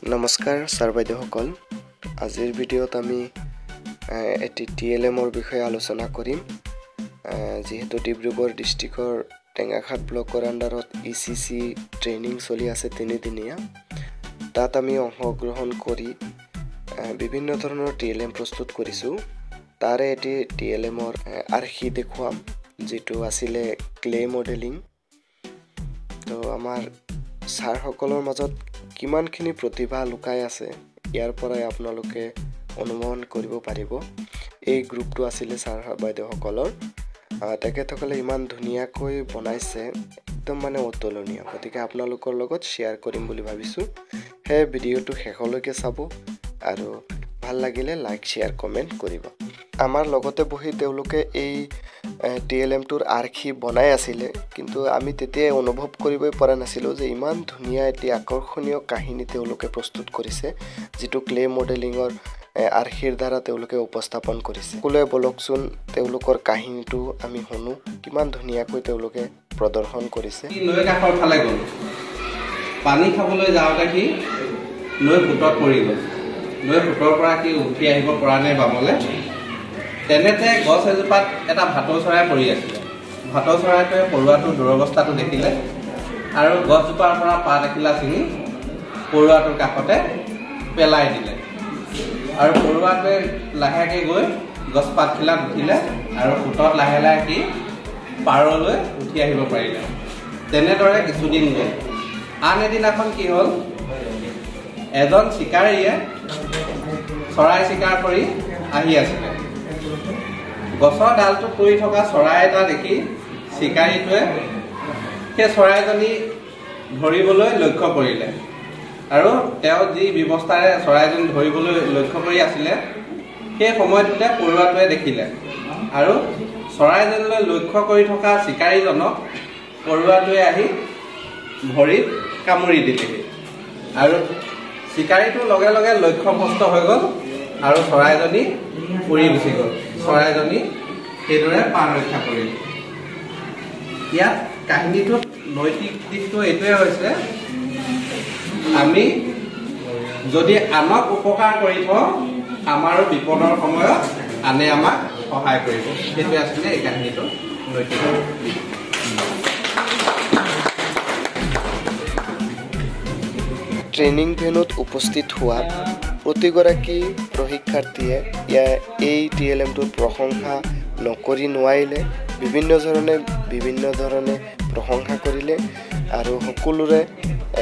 নমস্কাৰ ছাৰ বাইদেউসকল আজিৰ ভিডিঅ'ত আমি এটি টিএলএমৰ বিষয়ে আলোচনা কৰিম যেহেতু ডিব্ৰুগড় ডিস্ট্ৰিক্টৰ টেঙাখাত ব্লকৰ আন্ডাৰত ইসিসি ট্ৰেইনিং চলি আছে 3 দিনীয়া তাত আমি অংশগ্ৰহণ কৰি বিভিন্ন ধৰণৰ টিএলএম প্ৰস্তুত কৰিছো তাৰে এটি টিএলএমৰ আৰ্হি দেখুৱাম যেটো আছিল ক্লে মডেলিং তো আমাৰ ছাৰ সকলৰ মাজত কিমানখিনি প্ৰতিভা লুকাই আছে ইয়াৰ পৰাই আপোনালোকে অনুমান কৰিব পাৰিব এই গ্ৰুপটো আছিল ছাৰ বাইদেউসকলৰ তেখেতসকলে ইমান ধুনীয়াকৈ বনাইছে একদম মানে অতুলনীয় গতিকে আপোনালোকৰ লগত শেয়াৰ কৰিম বুলি ভাবিছো হে ভিডিঅ'টো শেষলৈকে চাব আৰু ভাল লাগিলে লাইক শেয়াৰ কমেন্ট কৰিব আমাৰ লগতে বহি তেওঁলোকে এই টিএলএম টুৰ আৰ্হি বনাই আছিল কিন্তু আমি তেতিয়া অনুভৱ কৰিবই পৰা নাছিল যে ইমান ধুনীয়া এটি আকৰ্ষণীয় কাহিনী তেওঁলোকে প্ৰস্তুত কৰিছে যেটো ক্লে মডেলিংৰ আৰ্হিৰ দ্বাৰা তেওঁলোকে উপস্থাপন কৰিছে কুলে বলকচোন তেওঁলোকৰ কাহিনীটো আমি শুনো কিমান ধুনীয়াকৈ তেওঁলোকে প্ৰদৰ্শন কৰিছে নৈ কাষৰ ফালে গ'ল পানী খাবলৈ যাওঁতে কি নৈ ফুটত পৰি গ'ল নৈ ফুটৰ পৰা কি উঠি আহিব পৰা নাই বামলে তেনেতে গছ এজোপাত এটা ভাটৌ চৰাই পৰি আছিল ভাটৌ চৰাইটোৱে পৰুৱাটোৰ দুৰৱস্থাটো দেখিলে আৰু গছজোপাৰ পৰা পাত এখিলা ছিঙি পৰুৱাটোৰ কাষতে পেলাই দিলে আৰু পৰুৱাটোৱে লাহেকে গৈ গছ পাতখিলাত উঠিলে আৰু ফুটত লাহে লাহে কি পাৰলৈ উঠি আহিব পাৰিলে তেনেদৰে কিছুদিন গ'ল আন এদিনাখন কি হ'ল এজন চিকাৰীয়ে চৰাই চিকাৰ কৰি আহি আছিল গছৰ ডালটোত পৰি থকা চৰাই এটা দেখি চিকাৰীটোৱে সেই চৰাইজনী ধৰিবলৈ লক্ষ্য কৰিলে আৰু তেওঁ যি ব্যৱস্থাৰে চৰাইজনী ধৰিবলৈ লক্ষ্য কৰি আছিল সেই সময়টোতে পৰুৱাটোৱে দেখিলে আৰু চৰাইজনীলৈ লক্ষ্য কৰি থকা চিকাৰীজনক পৰুৱাটোৱে আহি ভৰিত কামুৰি দিলেহি আৰু চিকাৰীটোৰ লগে লগে লক্ষ্যভ্ৰষ্ট হৈ গ'ল আৰু চৰাইজনী উৰি গুচি গ'ল চৰাইজনী সেইদৰে প্ৰাণ ৰক্ষা কৰিল ইয়াত কাহিনীটোত নৈতিক দিশটো এইটোৱে হৈছে আমি যদি আনক উপকাৰ কৰি থওঁ আমাৰো বিপদৰ সময়ত আনে আমাক সহায় কৰিব সেইটোৱে আছিলে এই কাহিনীটো নৈতিক ট্ৰেইনিং ভেনুত উপস্থিত হোৱা প্ৰতিগৰাকী প্ৰশিক্ষাৰ্থীয়ে এই টিএলএমটোৰ প্ৰশংসা নকৰি নোৱাৰিলে বিভিন্ন ধৰণে প্ৰশংসা কৰিলে আৰু সকলোৰে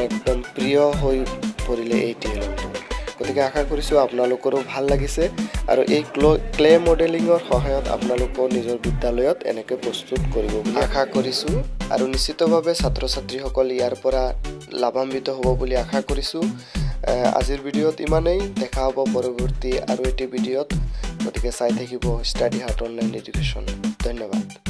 একদম প্ৰিয় হৈ পৰিলে এই টিএলএমটো গতিকে আশা কৰিছো আপোনালোকৰো ভাল লাগিছে আৰু এই ক্লে মডেলিংৰ সহায়ত আপোনালোকৰ নিজৰ বিদ্যালয়ত এনেকৈ প্ৰস্তুত কৰিব বুলি আশা কৰিছো আৰু নিশ্চিতভাৱে ছাত্ৰ ছাত্ৰীসকল ইয়াৰ পৰা লাভান্বিত হ'ব বুলি আশা কৰিছো আজিৰ ভিডিঅ'ত ইমানেই দেখা হ'ব পৰৱৰ্তী আৰু এটি ভিডিঅ'ত গতিকে চাই থাকিব ষ্টাডি হাৰ্ট অনলাইন এডুকেশ্যন ধন্যবাদ